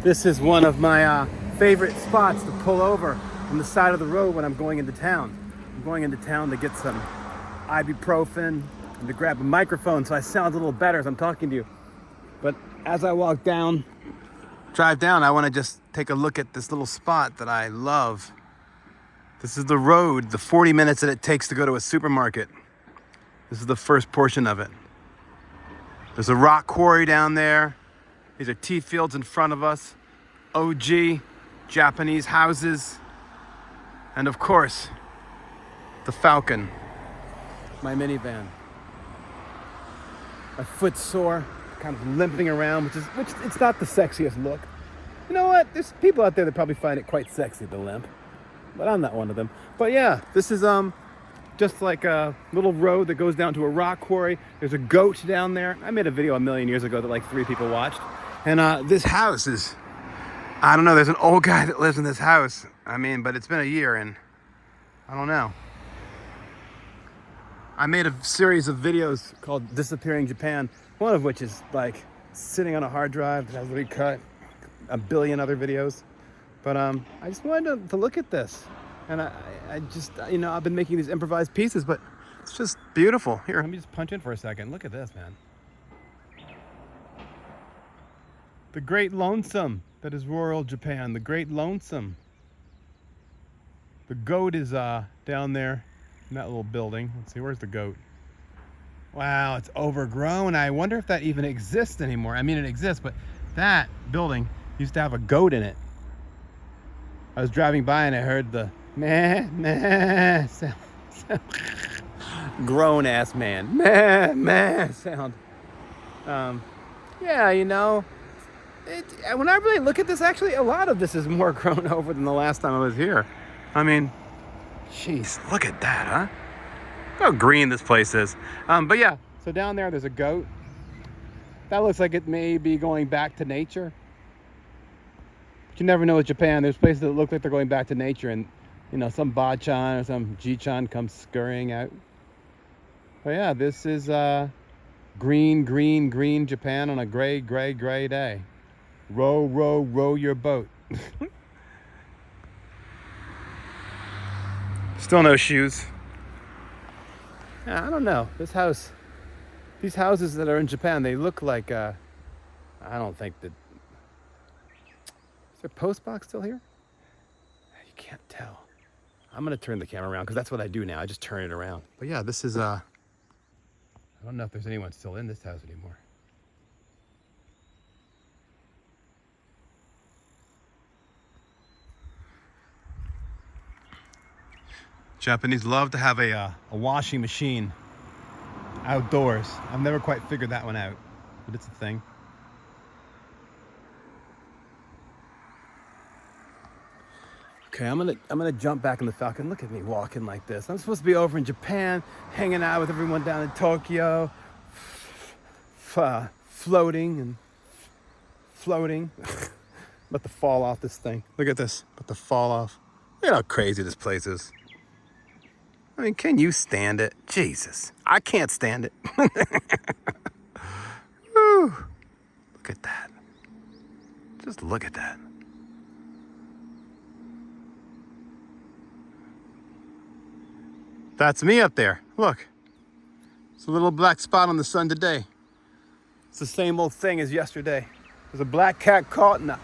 This is one of my favorite spots to pull over on the side of the road when I'm going into town. I'm going into town to get some ibuprofen and to grab a microphone so I sound a little better as I'm talking to you. But as I drive down, I want to just take a look at this little spot that I love. This is the road, the 40 minutes that it takes to go to a supermarket. This is the first portion of it. There's a rock quarry down there. These are tea fields in front of us. OG Japanese houses. And of course, the Falcon, my minivan. My foot's sore, kind of limping around, which it's not the sexiest look. You know what? There's people out there that probably find it quite sexy to limp, but I'm not one of them. But yeah, this is just like a little road that goes down to a rock quarry. There's a goat down there. I made a video a million years ago that like 3 people watched. And this house is, I don't know, there's an old guy that lives in this house. I mean, but it's been a year and I don't know. I made a series of videos called Disappearing Japan, one of which is like sitting on a hard drive that has recut a billion other videos. But I just wanted to look at this. And I just, you know, I've been making these improvised pieces, but it's just beautiful. Here, let me just punch in for a second. Look at this, man. The Great Lonesome, that is rural Japan, the Great Lonesome. The goat is down there in that little building. Let's see, where's the goat? Wow, it's overgrown. I wonder if that even exists anymore. I mean, it exists, but that building used to have a goat in it. I was driving by and I heard the meh, meh sound. Grown ass man, meh, meh sound. Yeah, you know, when I really look at this, actually, a lot of this is more grown over than the last time I was here. I mean, jeez, look at that, huh? Look how green this place is. But yeah, so down there's a goat. That looks like it may be going back to nature. But you never know with Japan. There's places that look like they're going back to nature and, you know, some Ba-chan or some Ji-chan comes scurrying out. But yeah, this is green, green, green Japan on a gray, gray, gray day. Row, row, row your boat. Still no shoes. Yeah, I don't know. This house, these houses that are in Japan, they look like, I don't think that, is there a post box still here? You can't tell. I'm gonna turn the camera around because that's what I do now. I just turn it around. But yeah, this is, I don't know if there's anyone still in this house anymore. Japanese love to have a washing machine outdoors. I've never quite figured that one out, but it's a thing. Okay, I'm gonna jump back in the Falcon. Look at me walking like this. I'm supposed to be over in Japan, hanging out with everyone down in Tokyo, floating and floating. About to fall off this thing. Look at this, about to fall off. Look at how crazy this place is. I mean, can you stand it? Jesus, I can't stand it. Whew. Look at that. Just look at that. That's me up there. Look. It's a little black spot on the sun today. It's the same old thing as yesterday. There's a black cat caught in a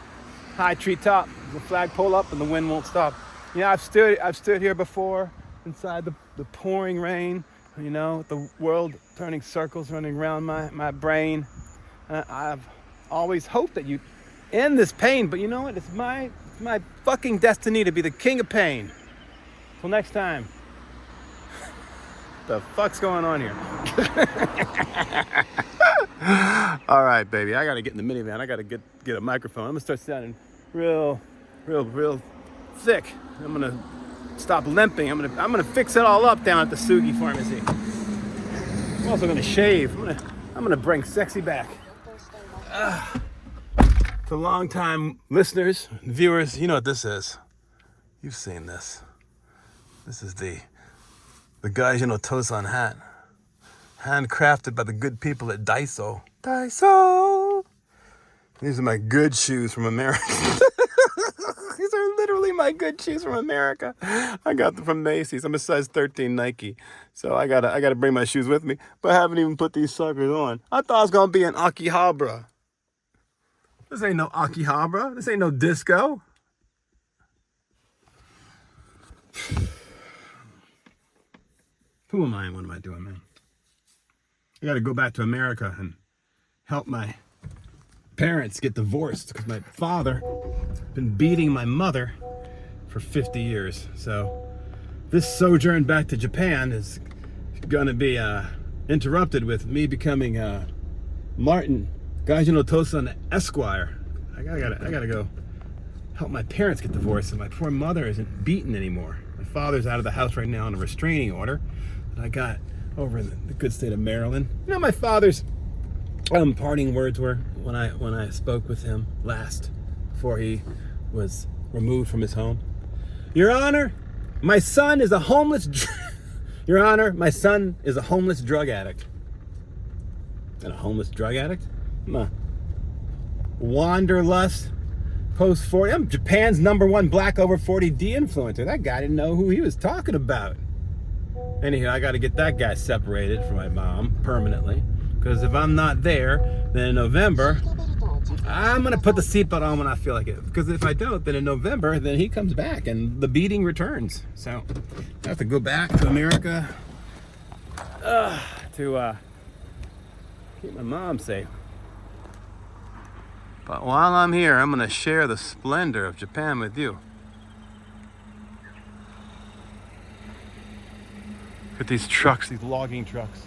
high tree top. There's a flagpole up and the wind won't stop. Yeah, I've stood here before. Inside the pouring rain, you know, the world turning circles running around my brain. I've always hoped that you end this pain, but you know what? It's my fucking destiny to be the king of pain. Till next time. The fuck's going on here? All right, baby. I gotta get in the minivan. I gotta get a microphone. I'm gonna start sounding real thick. I'm gonna stop limping. I'm gonna fix it all up down at the Sugi pharmacy. I'm also gonna shave. I'm gonna bring sexy back. To long-time listeners, viewers, you know what this is. You've seen this. This is the Gaijin Otousan hat. Handcrafted by the good people at Daiso. Daiso! These are my good shoes from America. These are literally my good shoes from America. I got them from Macy's. I'm a size 13 Nike. So I gotta bring my shoes with me. But I haven't even put these suckers on. I thought I was gonna be in Akihabara. This ain't no Akihabara. This ain't no disco. Who am I and what am I doing, man? I gotta go back to America and help my parents get divorced because my father been beating my mother for 50 years. So this sojourn back to Japan is gonna be interrupted with me becoming Martin Gaijin Otousan Esquire. I gotta go help my parents get divorced, and my poor mother isn't beaten anymore. My father's out of the house right now on a restraining order that I got over in the good state of Maryland. You know, my father's parting words were when I spoke with him last before he was removed from his home. Your Honor, my son is a homeless. Your Honor, my son is a homeless drug addict. And a homeless drug addict? Wanderlust, post 40. I'm Japan's #1 black over 40 de-influencer. That guy didn't know who he was talking about. Anyhow, I got to get that guy separated from my mom permanently. Because if I'm not there, then in November, I'm going to put the seatbelt on when I feel like it. Because if I don't, then in November, then he comes back and the beating returns. So I have to go back to America to keep my mom safe. But while I'm here, I'm going to share the splendor of Japan with you. Look at these trucks, these logging trucks.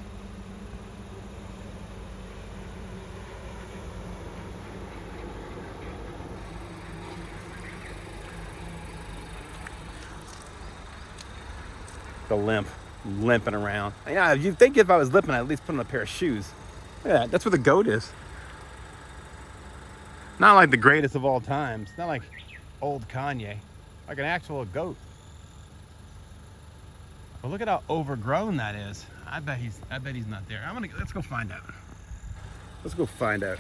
The limping around. Yeah, you'd think if I was limping, I'd at least put on a pair of shoes. Yeah, that's where the goat is. Not like the greatest of all times. Not like old Kanye. Like an actual goat. But look at how overgrown that is. I bet he's not there. Let's go find out. Let's go find out.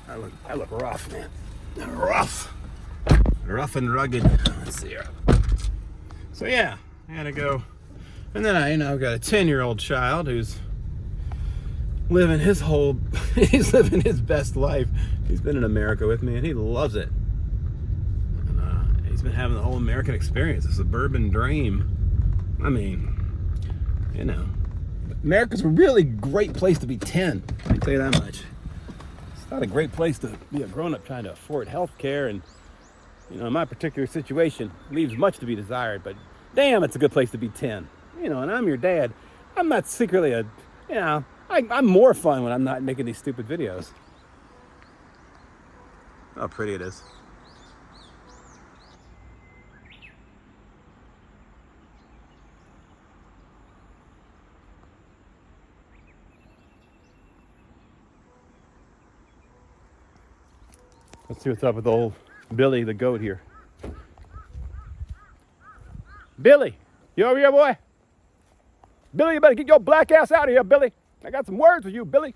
I look rough, man. Rough and rugged. Let's see here. So yeah, I gotta go. And then I got a 10-year-old child who's living his best life. He's been in America with me and he loves it. And he's been having the whole American experience, a suburban dream. I mean, America's a really great place to be 10. I can tell you that much. It's not a great place to be a grown-up trying to afford health care, and in my particular situation, leaves much to be desired, but damn, it's a good place to be 10. And I'm your dad. I'm not secretly I'm more fun when I'm not making these stupid videos. How pretty it is. Let's see what's up with old Billy the goat here. Billy, you over here, boy? Billy, you better get your black ass out of here, Billy. I got some words with you, Billy.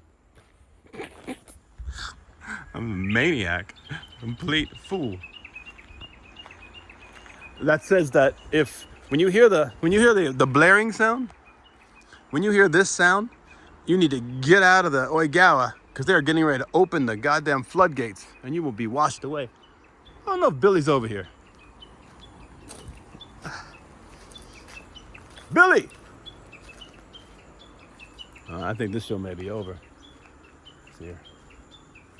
I'm a maniac, complete fool. That says that when you hear the blaring sound, when you hear this sound, you need to get out of the Oigawa because they're getting ready to open the goddamn floodgates and you will be washed away. I don't know if Billy's over here. Billy! I think this show may be over. Let's see here.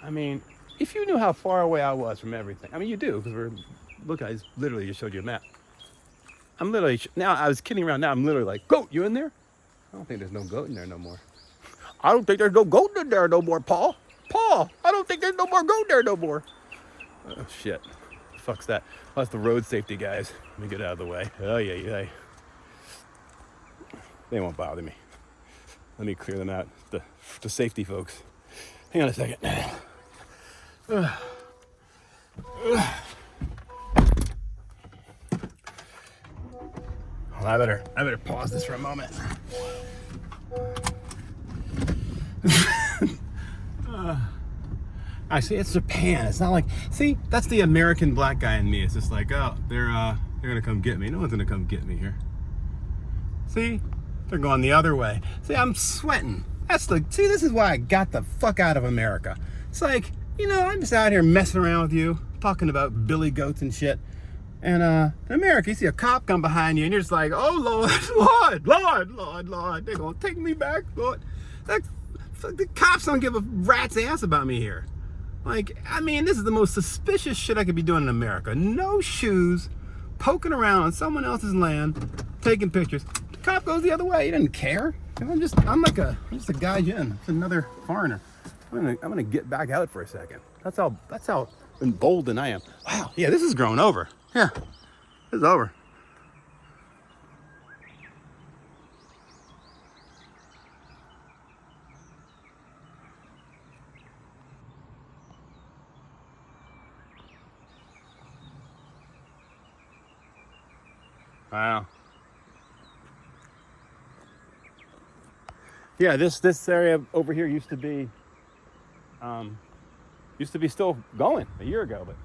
I mean, if you knew how far away I was from everything. I mean, you do, because look, I literally just showed you a map. I'm literally, now I was kidding around, now I'm literally like, goat, you in there? I don't think there's no goat in there no more. I don't think there's no goat in there no more, Paul. Paul, I don't think there's no more goat there no more. Oh, shit. Fuck's that. Oh, that's the road safety guys. Let me get out of the way. Oh, yeah. They won't bother me. Let me clear them out. The safety folks. Hang on a second. Well, I better pause this for a moment. Actually, it's Japan. It's not like, see, that's the American black guy in me. It's just like, oh, they're gonna come get me. No one's gonna come get me here. See, they're going the other way. See, I'm sweating. See, this is why I got the fuck out of America. It's like, you know, I'm just out here messing around with you, talking about billy goats and shit. And in America, you see a cop come behind you, and you're just like, oh, Lord, they're gonna take me back, Lord. The cops don't give a rat's ass about me here. Like, I mean, this is the most suspicious shit I could be doing in America. No shoes, poking around on someone else's land, taking pictures. The cop goes the other way. He doesn't care. I'm just a Gaijin. It's another foreigner. I'm gonna get back out for a second. That's how emboldened I am. Wow. Yeah, this is growing over. Yeah, this is over. Wow. Yeah, this area over here used to be still going a year ago, but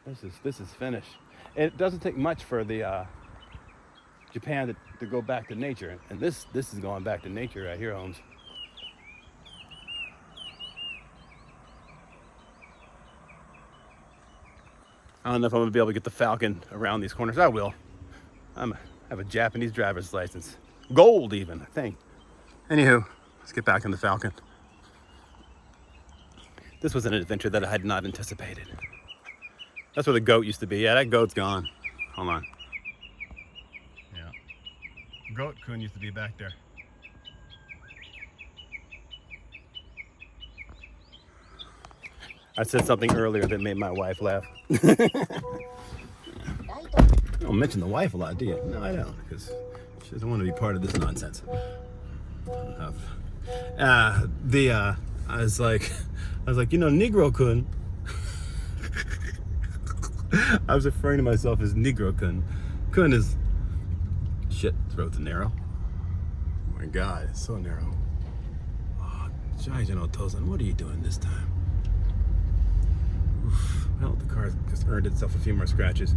this is finished. It doesn't take much for the Japan to go back to nature, and this is going back to nature right here, Holmes. I don't know if I'm gonna be able to get the Falcon around these corners. I will. I have a Japanese driver's license, gold even, I think. Anywho, let's get back in the Falcon. This was an adventure that I had not anticipated. That's where the goat used to be. Yeah, that goat's gone. Hold on. Yeah. Goat-kun used to be back there. I said something earlier that made my wife laugh. You don't mention the wife a lot, do you? No, I don't, because she doesn't want to be part of this nonsense. I was like, you know, Negro-kun. I was referring to myself as Negro-kun. Kun is shit. Throat's narrow. Oh my God, it's so narrow. Oh, Gaijin Otousan, what are you doing this time? Oof. Well, the car just earned itself a few more scratches.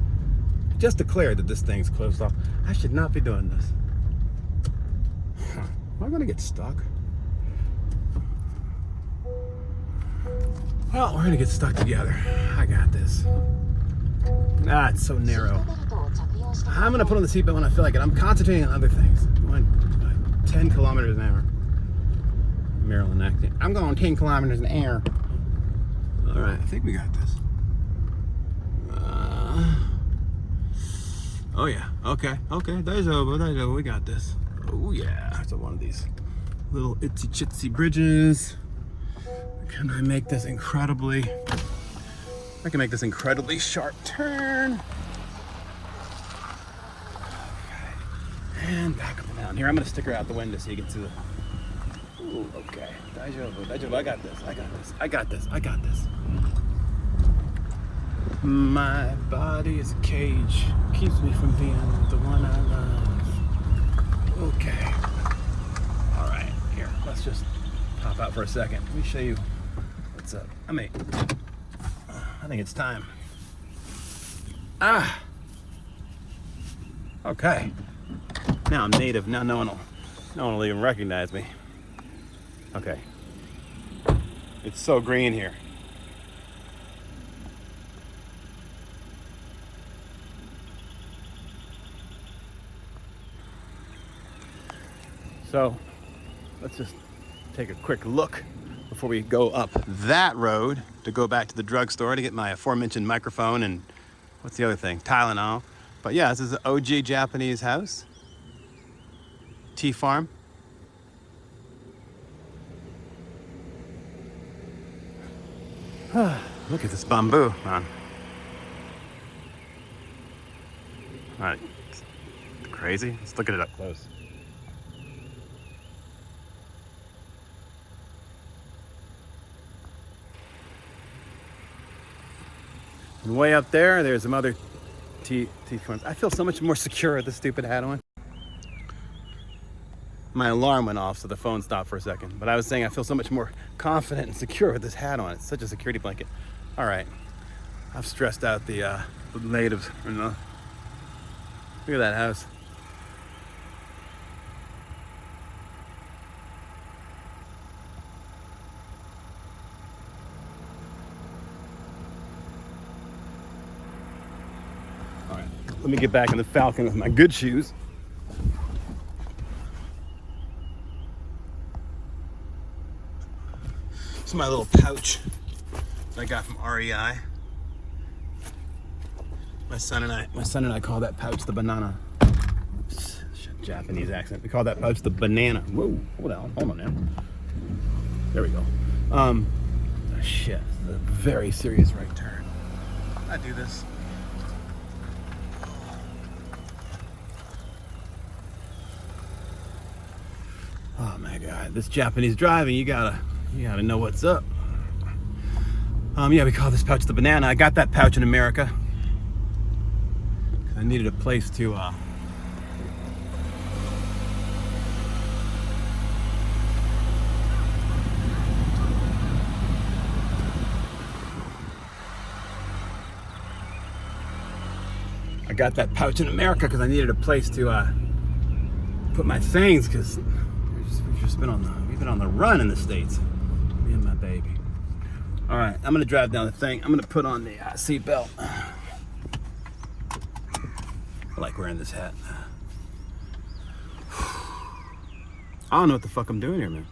Just declared that this thing's closed off. I should not be doing this. Huh. Am I gonna get stuck? Well, we're gonna get stuck together. I got this. Ah, it's so narrow. I'm gonna put on the seatbelt when I feel like it. I'm concentrating on other things. I'm going 10 kilometers an hour. Maryland acting. I'm going 10 kilometers an hour. All right, I think we got this. Oh yeah, okay, daijoubu, we got this. Oh yeah, so one of these little itsy chitsy bridges. Can I make this incredibly, I can make this incredibly sharp turn. Okay. And back up and down. Here, I'm gonna stick her out the window so you can see the, ooh, okay. Daijoubu, I got this. My body is a cage, keeps me from being the one I love. Okay. All right, here, let's just pop out for a second. Let me show you what's up. I think it's time. Ah! Okay. Now I'm native, now no one will even recognize me. Okay. It's so green here. So let's just take a quick look before we go up that road to go back to the drugstore to get my aforementioned microphone and what's the other thing? Tylenol. But yeah, this is an OG Japanese house. Tea farm. Look at this bamboo, man. All right, crazy. Let's look at it up close. And way up there, there's some other tea farms. I feel so much more secure with this stupid hat on. My alarm went off, so the phone stopped for a second. But I was saying I feel so much more confident and secure with this hat on. It's such a security blanket. All right, I've stressed out the natives. You know? Look at that house. All right, let me get back in the Falcon with my good shoes. This is my little pouch that I got from REI. My son and I call that pouch the banana. Oops, Japanese accent. We call that pouch the banana. Whoa, hold on now. There we go. Shit, this is a very serious right turn. I do this. Oh my God, this Japanese driving, you gotta know what's up. Yeah, we call this pouch the banana. I got that pouch in America. I needed a place to put my things, because we've been on the run in the States. Me and my baby. All right, I'm gonna drive down the thing. I'm gonna put on the seatbelt. I like wearing this hat. I don't know what the fuck I'm doing here, man.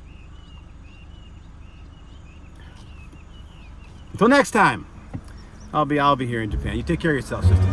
Until next time, I'll be here in Japan. You take care of yourself, sister.